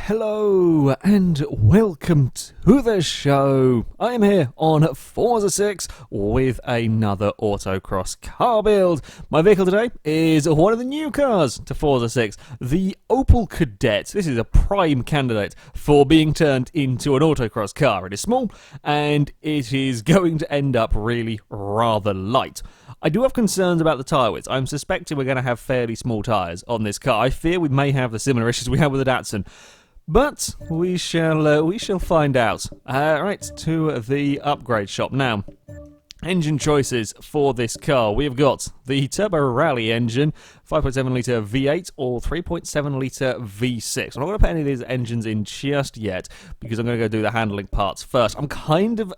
Hello and welcome to the show. I am here on Forza 6 with another Autocross car build. My vehicle today is one of the new cars to Forza 6, the Opel Kadett. This is a prime candidate for being turned into an Autocross car. It is small and it is going to end up really rather light. I do have concerns about the tyre widths. I'm suspecting we're going to have fairly small tyres on this car. I fear we may have the similar issues we had with the Datsun. But we shall find out. Right, to the upgrade shop. Now, engine choices for this car. We have got the Turbo Rally engine, 5.7 litre V8 or 3.7 litre V6. I'm not going to put any of these engines in just yet because I'm going to go do the handling parts first. I'm kind of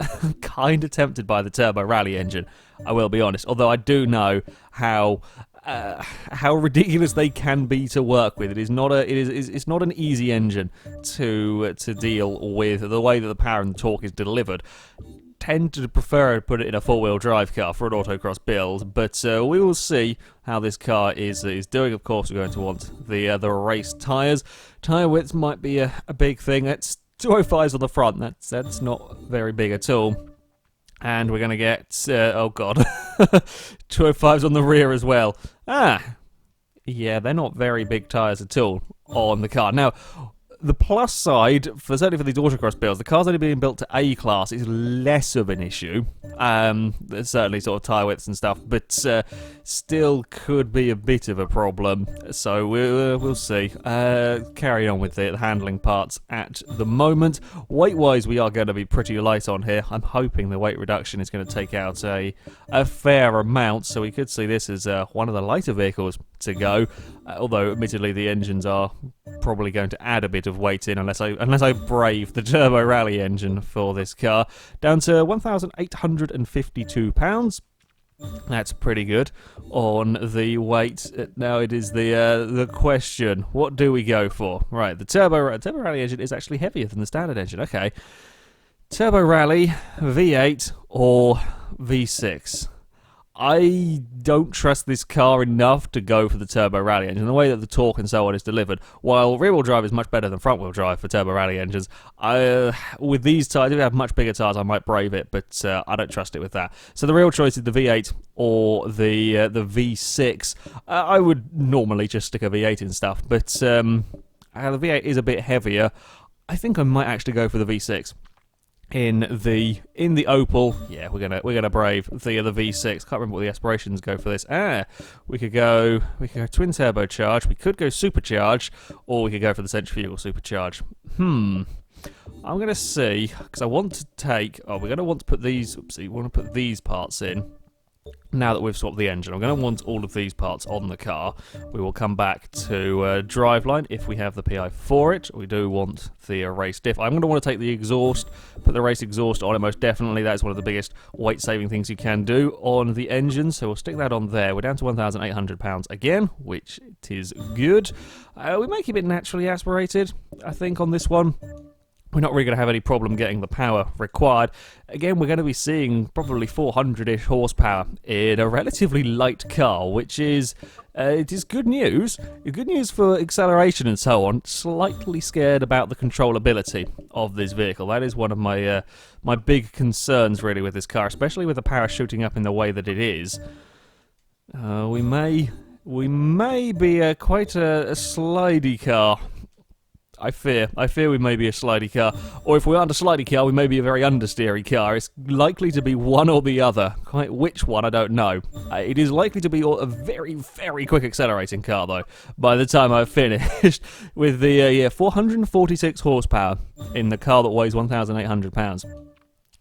tempted by the Turbo Rally engine, I will be honest. Although I do know how ridiculous they can be to work with. It's not an easy engine to deal with. The way that the power and the torque is delivered, tend to prefer to put it in a four-wheel drive car for an autocross build, but we will see how this car is doing. Of course, we're going to want the race tyres. Tyre widths might be a big thing. It's 205s on the front. That's not very big at all. And we're going to get, oh god, 205s on the rear as well. Yeah, they're not very big tyres at all on the car. Now, the plus side, certainly for these autocross builds, the car's only being built to A-class is less of an issue. Certainly sort of tyre widths and stuff, but still could be a bit of a problem. So we'll see. Carry on with the handling parts at the moment. Weight-wise, we are going to be pretty light on here. I'm hoping the weight reduction is going to take out a fair amount, so we could see this as one of the lighter vehicles to go. Although, admittedly, the engines are probably going to add a bit of weight in unless I brave the Turbo Rally engine for this car. Down to 1,852 pounds. That's pretty good on the weight. Now it is the question: what do we go for? Right, the Turbo Rally engine is actually heavier than the standard engine. Okay, Turbo Rally V8 or V6. I don't trust this car enough to go for the Turbo Rally engine. The way that the torque and so on is delivered, while rear-wheel drive is much better than front-wheel drive for Turbo Rally engines, with these tyres, if we have much bigger tyres, I might brave it, but I don't trust it with that. So the real choice is the V8 or the V6. I would normally just stick a V8 in stuff, but the V8 is a bit heavier. I think I might actually go for the V6. In the Opel, yeah, we're gonna brave the V6. Can't remember what the aspirations go for this. We could go twin turbocharge. We could go supercharge, or we could go for the centrifugal supercharge. I'm gonna see because I want to take. Oh, we're gonna want to put these. Oopsie, we want to put these parts in. Now that we've swapped the engine, I'm going to want all of these parts on the car. We will come back to driveline if we have the PI for it. We do want the race diff. I'm going to want to take the exhaust, put the race exhaust on it most definitely. That is one of the biggest weight-saving things you can do on the engine, so we'll stick that on there. We're down to 1,800 pounds again, which it is good. We may keep it naturally aspirated, I think, on this one. We're not really going to have any problem getting the power required. Again, we're going to be seeing probably 400-ish horsepower in a relatively light car, which is it is good news. Good news for acceleration and so on. Slightly scared about the controllability of this vehicle. That is one of my my big concerns really with this car, especially with the power shooting up in the way that it is. We may be quite a slidey car. I fear we may be a slidey car, or if we aren't a slidey car, we may be a very understeery car. It's likely to be one or the other. Quite which one, I don't know. It is likely to be a very, very quick accelerating car, though, by the time I've finished with the 446 horsepower in the car that weighs 1,800 pounds.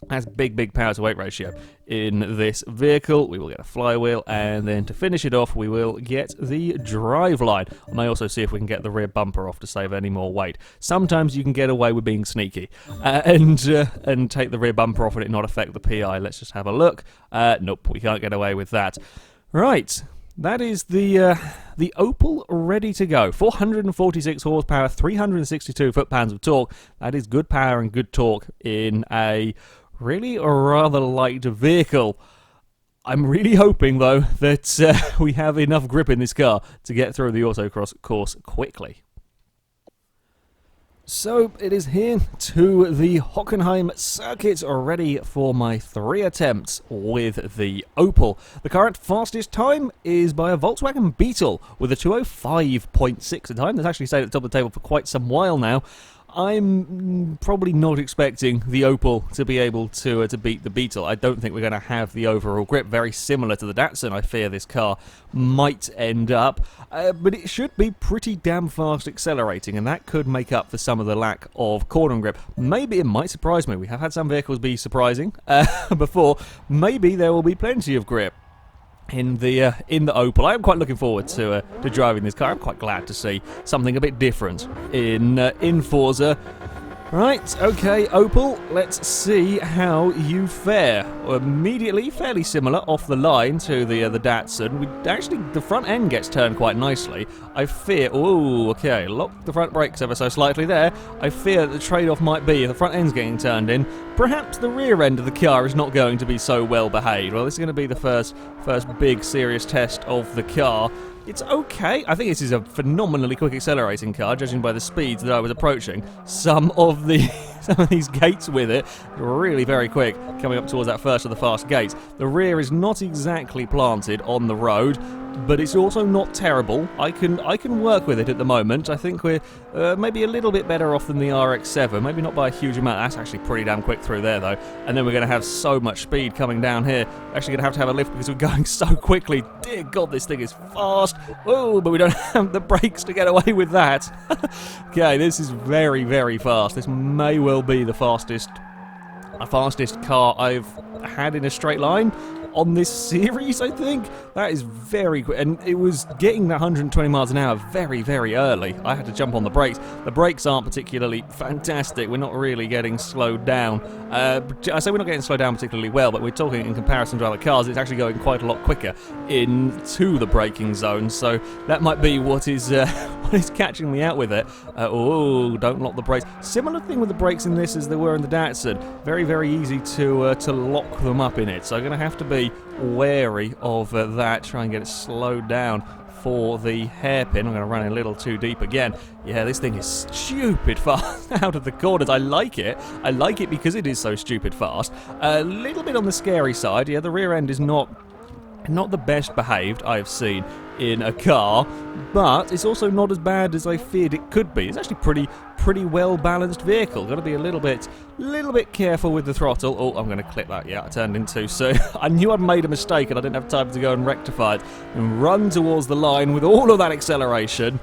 That's big power to weight ratio in this vehicle. We will get a flywheel, and then to finish it off, we will get the driveline. I may also see if we can get the rear bumper off to save any more weight. Sometimes you can get away with being sneaky and take the rear bumper off and it not affect the PI. Let's just have a look. Nope, we can't get away with that. Right. That is the Opel ready to go. 446 horsepower, 362 foot-pounds of torque. That is good power and good torque in a really rather light vehicle. I'm really hoping, though, that we have enough grip in this car to get through the autocross course quickly. So it is here to the Hockenheim circuit, ready for my 3 attempts with the Opel. The current fastest time is by a Volkswagen Beetle with a 2:05.6 time. That's actually stayed at the top of the table for quite some while now. I'm probably not expecting the Opel to be able to beat the Beetle. I don't think we're going to have the overall grip. Very similar to the Datsun, I fear this car might end up. But it should be pretty damn fast accelerating, and that could make up for some of the lack of corner grip. Maybe it might surprise me. We have had some vehicles be surprising before. Maybe there will be plenty of grip in the Opel. I'm quite looking forward to driving this car. I'm quite glad to see something a bit different in Forza. Right, okay, Opel, let's see how you fare. Immediately, fairly similar off the line to the Datsun. The front end gets turned quite nicely. I fear, okay, lock the front brakes ever so slightly there. I fear that the trade-off might be, if the front end's getting turned in, perhaps the rear end of the car is not going to be so well behaved. Well, this is going to be the first big serious test of the car. It's okay. I think this is a phenomenally quick accelerating car, judging by the speeds that I was approaching. Some of these gates with it are really very quick, coming up towards that first of the fast gates. The rear is not exactly planted on the road, but it's also not terrible. I can work with it at the moment. I think we're maybe a little bit better off than the RX-7, maybe not by a huge amount. That's actually pretty damn quick through there, though. And then we're going to have so much speed coming down here. We're actually going to have a lift because we're going so quickly. Dear God, this thing is fast. Oh, but we don't have the brakes to get away with that. Okay, this is very, very fast. This may well be the fastest car I've had in a straight line on this series, I think. That is very quick, and it was getting that 120 miles an hour very, very early. I had to jump on the brakes. The brakes aren't particularly fantastic. We're not really getting slowed down. I say we're not getting slowed down particularly well, but we're talking in comparison to other cars, it's actually going quite a lot quicker into the braking zone, so that might be what is catching me out with it. Don't lock the brakes. Similar thing with the brakes in this as there were in the Datsun. Very, very easy to lock them up in it, so I'm going to have to be wary of that, try and get it slowed down for the hairpin. I'm going to run a little too deep again. Yeah, this thing is stupid fast out of the corners. I like it. I like it because it is so stupid fast. A little bit on the scary side. Yeah, the rear end is not the best behaved I've seen in a car, but it's also not as bad as I feared it could be. It's actually pretty well balanced vehicle. Got to be a little bit careful with the throttle. Oh, I'm going to clip that. Yeah, I turned in too soon. I knew I'd made a mistake and I didn't have time to go and rectify it and run towards the line with all of that acceleration.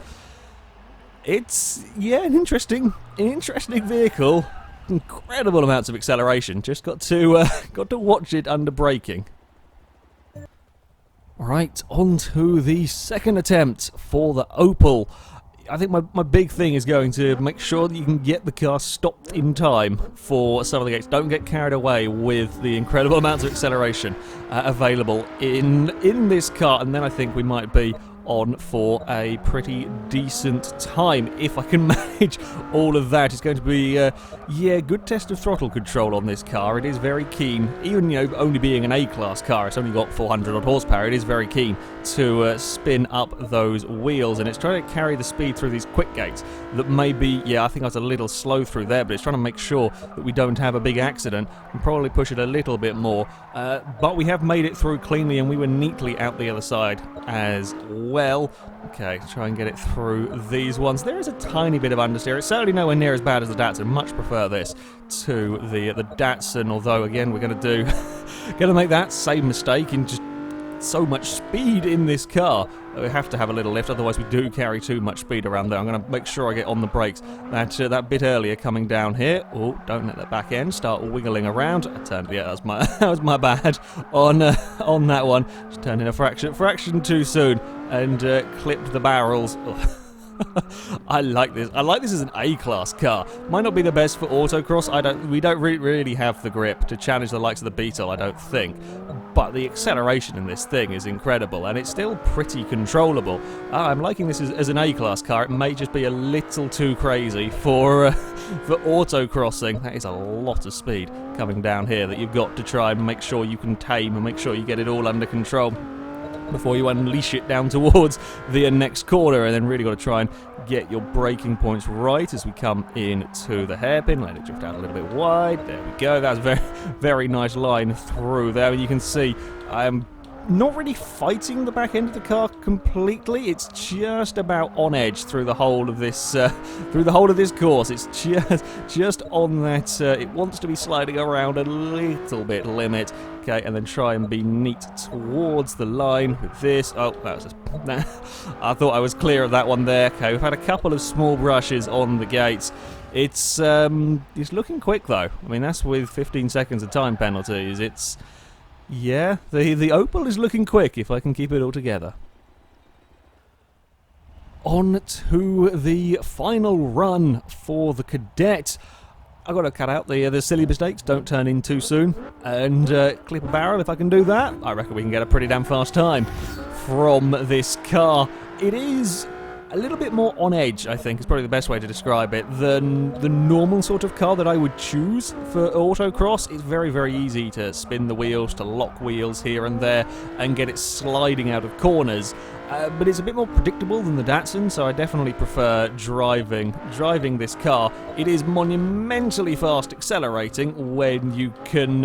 It's an interesting vehicle. Incredible amounts of acceleration. Just got to watch it under braking. Right, on to the second attempt for the Opel. I think my big thing is going to make sure that you can get the car stopped in time for some of the gates. Don't get carried away with the incredible amounts of acceleration available in this car, and then I think we might be on for a pretty decent time if I can manage all of that. It's going to be good test of throttle control on this car. It is very keen, even only being an A-class car, it's only got 400 odd horsepower. It is very keen to spin up those wheels, and it's trying to carry the speed through these quick gates that maybe, I think I was a little slow through there, but it's trying to make sure that we don't have a big accident and probably push it a little bit more, but we have made it through cleanly and we were neatly out the other side as well. Okay, try and get it through these ones. There is a tiny bit of understeer. It's certainly nowhere near as bad as the Datsun. Much prefer this to the Datsun, although again we're going to make that same mistake in just so much speed in this car. We have to have a little lift, otherwise we do carry too much speed around there. I'm going to make sure I get on the brakes that bit earlier coming down here. Oh, don't let that back end start wiggling around. I turned, that was my bad on that one. Just turned in a fraction too soon and clipped the barrels. I like this. I like this as an A-class car. Might not be the best for autocross. We don't really have the grip to challenge the likes of the Beetle, I don't think. But the acceleration in this thing is incredible, and it's still pretty controllable. I'm liking this as an A-class car. It may just be a little too crazy for autocrossing. That is a lot of speed coming down here that you've got to try and make sure you can tame and make sure you get it all under control. before you unleash it down towards the next corner, and then really got to try and get your braking points right as we come into the hairpin. Let it drift out a little bit wide. There we go. That was a very, very nice line through there. And you can see I'm not really fighting the back end of the car completely. It's just about on edge through the whole of this course. It's just on that. It wants to be sliding around a little bit limit. Okay, and then try and be neat towards the line with this. Oh, that was I thought I was clear of that one there. Okay, we've had a couple of small brushes on the gates. It's looking quick though. I mean, that's with 15 seconds of time penalties. Yeah, the Opel is looking quick if I can keep it all together. On to the final run for the Kadett. I've got to cut out the silly mistakes, don't turn in too soon, and clip a barrel if I can do that. I reckon we can get a pretty damn fast time from this car. It is a little bit more on edge, I think, is probably the best way to describe it, than the normal sort of car that I would choose for autocross. It's very, very easy to spin the wheels, to lock wheels here and there, and get it sliding out of corners. But it's a bit more predictable than the Datsun, so I definitely prefer driving this car. It is monumentally fast accelerating when you can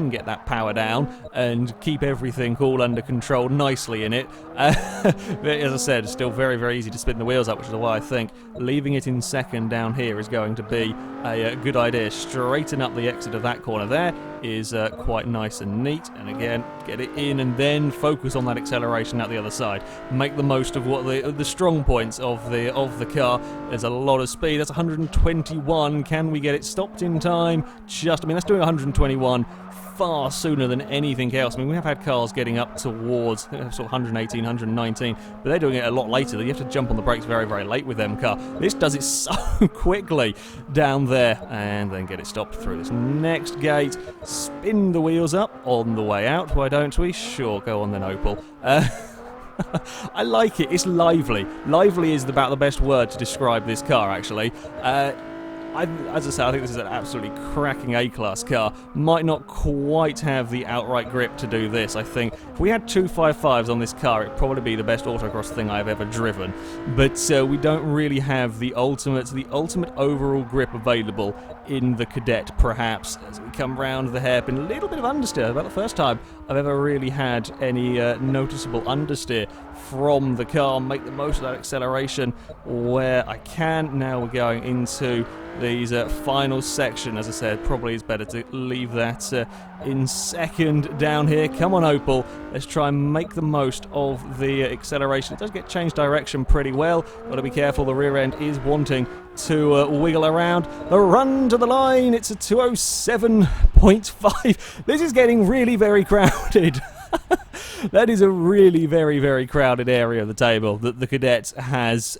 get that power down and keep everything all under control nicely in it. As I said, it's still very, very easy to spin the wheels up, which is why I think leaving it in second down here is going to be a good idea. Straighten up the exit of that corner there is quite nice and neat, and again, get it in and then focus on that acceleration out the other side. Make the most of what the strong points of the car. There's a lot of speed. That's 121. Can we get it stopped in time? I mean, that's doing 121 far sooner than anything else. I mean, we have had cars getting up towards sort of 118, 119, but they're doing it a lot later. You have to jump on the brakes very, very late with them car. This does it so quickly down there, and then get it stopped through this next gate. Spin the wheels up on the way out. Why don't we? Sure, go on then, Opel. I like it. It's lively. Lively is about the best word to describe this car, actually. As I said, I think this is an absolutely cracking A-class car. Might not quite have the outright grip to do this. I think if we had 255s on this car, it'd probably be the best autocross thing I've ever driven. But we don't really have the ultimate overall grip available in the Kadett, perhaps. As we come round the hairpin, a little bit of understeer. About the first time I've ever really had any noticeable understeer from the car. Make the most of that acceleration where I can. Now we're going into these final section. As I said, probably is better to leave that in second down here. Come on, Opel. Let's try and make the most of the acceleration. It does get changed direction pretty well. Got to be careful. The rear end is wanting to wiggle around. The run to the line. It's a 207.5. This is getting really very crowded. That is a really very, very crowded area of the table that the Kadett has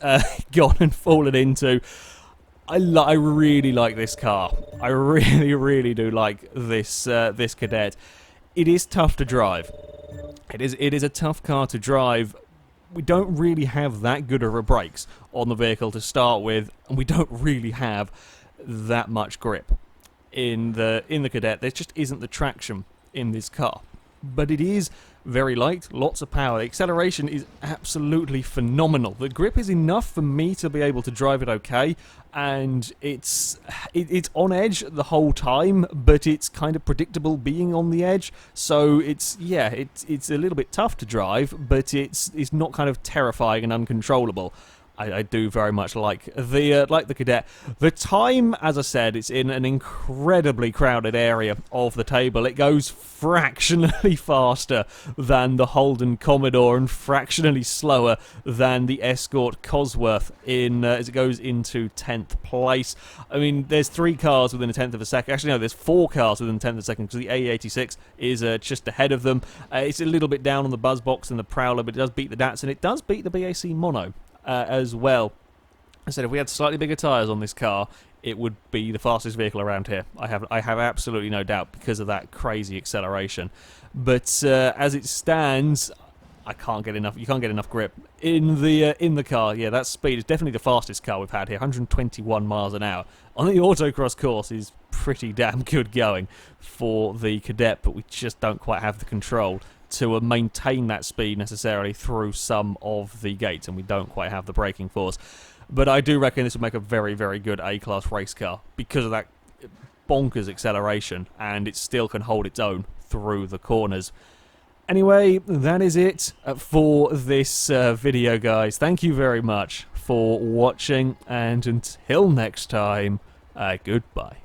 gone and fallen into. I really like this car. I really, really do like this this Kadett. It is tough to drive. It is a tough car to drive. We don't really have that good of a brakes on the vehicle to start with, and we don't really have that much grip in the Kadett. There just isn't the traction in this car. But it is very light, lots of power. The acceleration is absolutely phenomenal. The grip is enough for me to be able to drive it okay, and it's on edge the whole time, but it's kind of predictable being on the edge. So it's a little bit tough to drive, but it's not kind of terrifying and uncontrollable. I do very much like the Kadett. The time, as I said, it's in an incredibly crowded area of the table. It goes fractionally faster than the Holden Commodore and fractionally slower than the Escort Cosworth as it goes into 10th place. I mean, there's 3 cars within a tenth of a second. Actually, no, there's 4 cars within a tenth of a second because the AE86 is just ahead of them. It's a little bit down on the Buzzbox and the Prowler, but it does beat the Datsun. It does beat the BAC Mono. As well. I said if we had slightly bigger tyres on this car, it would be the fastest vehicle around here. I have absolutely no doubt because of that crazy acceleration. But as it stands, I can't get enough. You can't get enough grip in the car. Yeah, that speed is definitely the fastest car we've had here. 121 miles an hour on the autocross course is pretty damn good going for the Kadett, but we just don't quite have the control to maintain that speed necessarily through some of the gates, and we don't quite have the braking force. But I do reckon this would make a very, very good A-class race car because of that bonkers acceleration, and it still can hold its own through the corners. Anyway, that is it for this video, guys. Thank you very much for watching, and until next time, goodbye.